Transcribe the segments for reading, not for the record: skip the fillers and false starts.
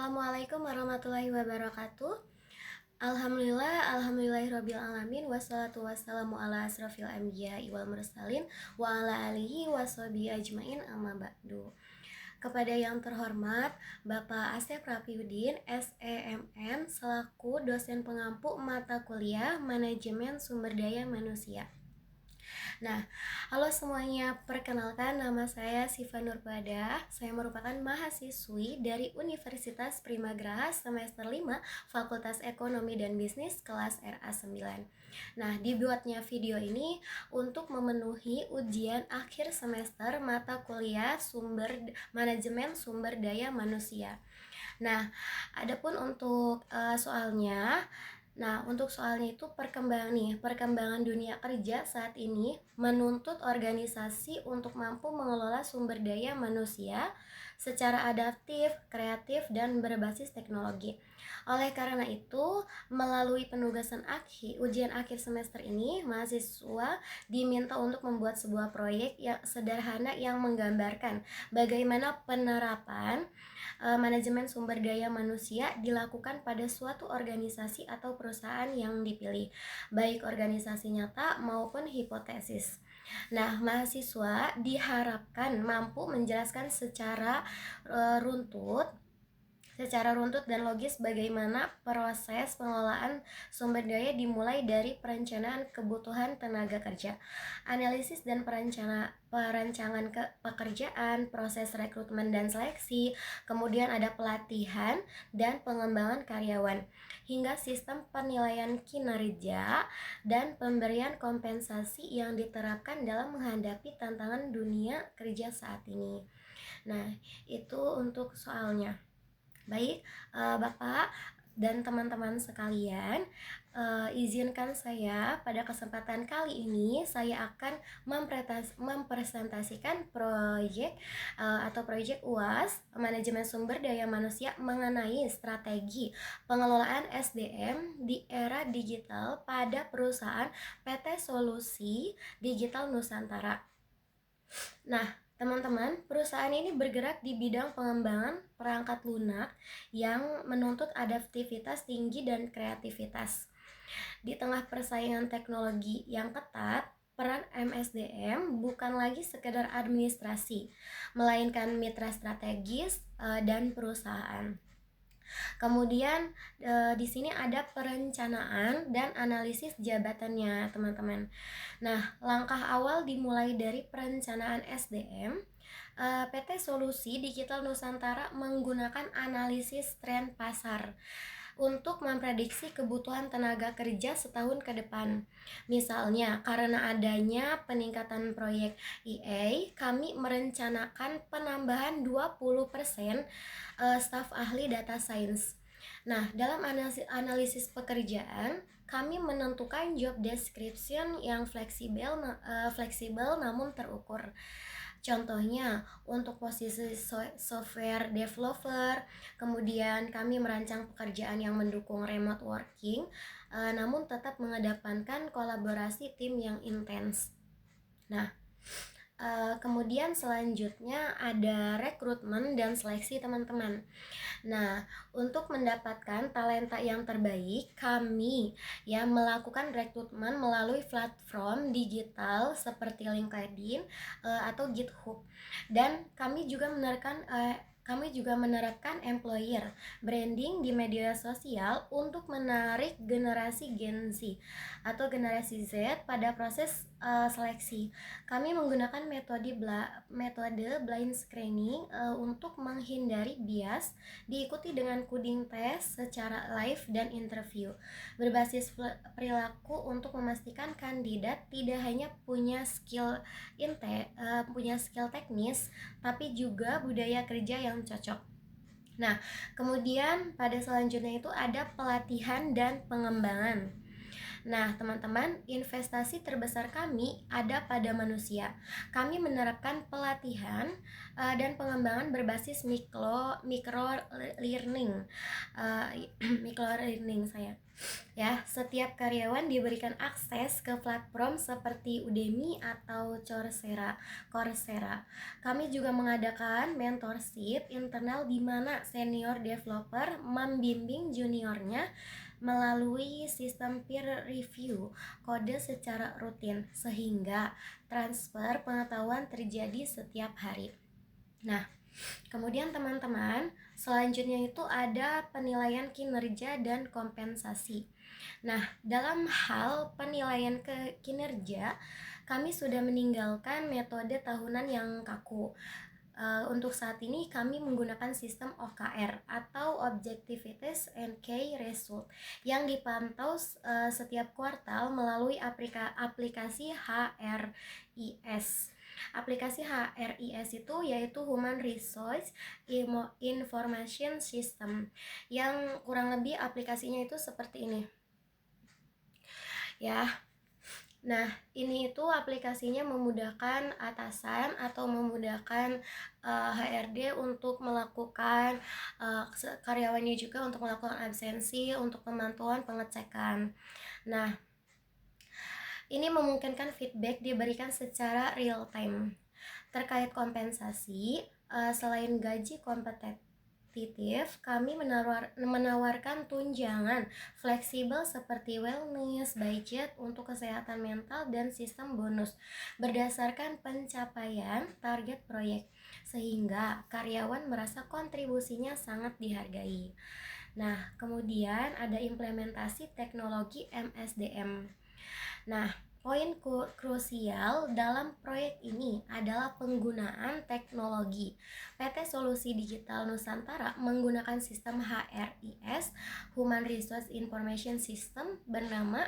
Assalamualaikum warahmatullahi wabarakatuh. Alhamdulillahirabbil alamin, wassalatu wassalamu ala asrofil anbiya'i wal mursalin wa ala alihi washabihi ajmain, amma ba'du. Kepada yang terhormat Bapak Asep Rafiuddin, SEMN, selaku dosen pengampu mata kuliah Manajemen Sumber Daya Manusia. Nah, halo semuanya, perkenalkan nama saya Siva Nurbadah. Saya merupakan mahasiswi dari Universitas Primagraha semester 5, Fakultas Ekonomi dan Bisnis, kelas RA9. Nah, dibuatnya video ini untuk memenuhi ujian akhir semester mata kuliah Manajemen Sumber Daya Manusia. Nah, adapun untuk soalnya, untuk soalnya itu perkembangan dunia kerja saat ini menuntut organisasi untuk mampu mengelola sumber daya manusia secara adaptif, kreatif, dan berbasis teknologi. Oleh karena itu, melalui ujian akhir semester ini, mahasiswa diminta untuk membuat sebuah proyek yang sederhana yang menggambarkan bagaimana penerapan manajemen sumber daya manusia dilakukan pada suatu organisasi atau perusahaan yang dipilih, baik organisasi nyata maupun hipotesis. Nah, mahasiswa diharapkan mampu menjelaskan secara runtut dan logis bagaimana proses pengelolaan sumber daya dimulai dari perencanaan kebutuhan tenaga kerja, analisis dan perancangan pekerjaan, proses rekrutmen dan seleksi, kemudian ada pelatihan dan pengembangan karyawan, hingga sistem penilaian kinerja dan pemberian kompensasi yang diterapkan dalam menghadapi tantangan dunia kerja saat ini. Nah, itu untuk soalnya. Baik, Bapak dan teman-teman sekalian, izinkan saya pada kesempatan kali ini saya akan mempresentasikan proyek UAS Manajemen Sumber Daya Manusia mengenai strategi pengelolaan SDM di era digital pada perusahaan PT Solusi Digital Nusantara. Nah, teman-teman, perusahaan ini bergerak di bidang pengembangan perangkat lunak yang menuntut adaptivitas tinggi dan kreativitas. Di tengah persaingan teknologi yang ketat, peran MSDM bukan lagi sekedar administrasi, melainkan mitra strategis dan perusahaan. Kemudian di sini ada perencanaan dan analisis jabatannya, teman-teman. Nah, langkah awal dimulai dari perencanaan SDM. PT Solusi Digital Nusantara menggunakan analisis tren pasar untuk memprediksi kebutuhan tenaga kerja setahun ke depan. Misalnya, karena adanya peningkatan proyek EA, kami merencanakan penambahan 20% staf ahli data science. Nah, dalam analisis pekerjaan, kami menentukan job description yang fleksibel namun terukur. Contohnya, untuk posisi software developer, kemudian kami merancang pekerjaan yang mendukung remote working, namun tetap mengedepankan kolaborasi tim yang intens. Nah, kemudian selanjutnya ada rekrutmen dan seleksi, teman-teman. Nah, untuk mendapatkan talenta yang terbaik, kami melakukan rekrutmen melalui platform digital seperti LinkedIn atau GitHub. Dan kami juga menerapkan employer branding di media sosial untuk menarik generasi Gen Z atau generasi Z pada proses seleksi. Kami menggunakan metode blind screening untuk menghindari bias, diikuti dengan coding test secara live dan interview berbasis perilaku untuk memastikan kandidat tidak hanya punya skill teknis, tapi juga budaya kerja yang cocok. Nah, kemudian pada selanjutnya itu ada pelatihan dan pengembangan. Nah, teman-teman, investasi terbesar kami ada pada manusia. Kami menerapkan pelatihan dan pengembangan berbasis micro learning. Micro learning saya. Ya, setiap karyawan diberikan akses ke platform seperti Udemy atau Coursera. Kami juga mengadakan mentorship internal di mana senior developer membimbing juniornya melalui sistem peer review kode secara rutin sehingga transfer pengetahuan terjadi setiap hari. Nah, kemudian teman-teman, selanjutnya itu ada penilaian kinerja dan kompensasi. Nah, dalam hal penilaian kinerja, kami sudah meninggalkan metode tahunan yang kaku. Untuk saat ini kami menggunakan sistem OKR atau Objectivities and Key Result yang dipantau setiap kuartal melalui aplikasi HRIS. Aplikasi HRIS itu yaitu Human Resource Information System, yang kurang lebih aplikasinya itu seperti ini ya. Nah, ini itu aplikasinya memudahkan atasan atau memudahkan HRD untuk melakukan karyawannya juga untuk melakukan absensi, untuk pemantauan pengecekan. Nah, ini memungkinkan feedback diberikan secara real time. Terkait kompensasi, selain gaji kompetitif, kami menawarkan tunjangan fleksibel seperti wellness, budget untuk kesehatan mental, dan sistem bonus berdasarkan pencapaian target proyek, sehingga karyawan merasa kontribusinya sangat dihargai. Nah, kemudian ada implementasi teknologi MSDM. Nah, poin krusial dalam proyek ini adalah penggunaan teknologi. PT Solusi Digital Nusantara menggunakan sistem HRIS, Human Resource Information System, bernama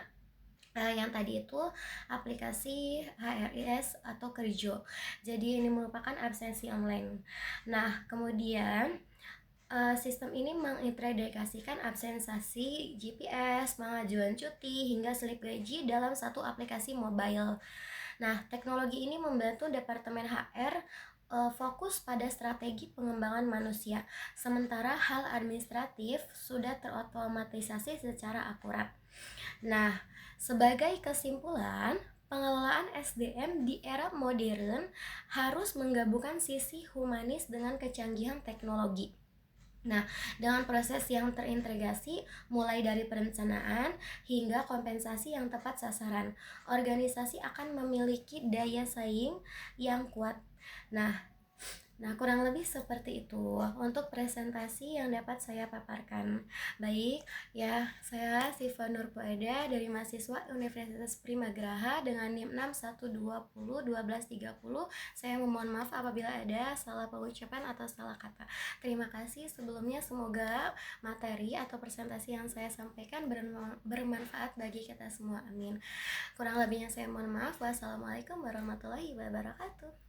yang tadi itu aplikasi HRIS atau Kerjo. Jadi ini merupakan absensi online. Nah, kemudian sistem ini mengintegrasikan absensasi GPS, pengajuan cuti, hingga slip gaji dalam satu aplikasi mobile. Nah, teknologi ini membantu Departemen HR fokus pada strategi pengembangan manusia, sementara hal administratif sudah terotomatisasi secara akurat. Nah, sebagai kesimpulan, pengelolaan SDM di era modern harus menggabungkan sisi humanis dengan kecanggihan teknologi. Nah, dengan proses yang terintegrasi mulai dari perencanaan hingga kompensasi yang tepat sasaran, organisasi akan memiliki daya saing yang kuat. Nah, kurang lebih seperti itu untuk presentasi yang dapat saya paparkan. Baik, ya, saya Siva Nurpoeda dari mahasiswa Universitas Primagraha dengan NIM 61201230. Saya memohon maaf apabila ada salah pengucapan atau salah kata. Terima kasih sebelumnya, semoga materi atau presentasi yang saya sampaikan bermanfaat bagi kita semua. Amin. Kurang lebihnya saya mohon maaf. Wassalamualaikum warahmatullahi wabarakatuh.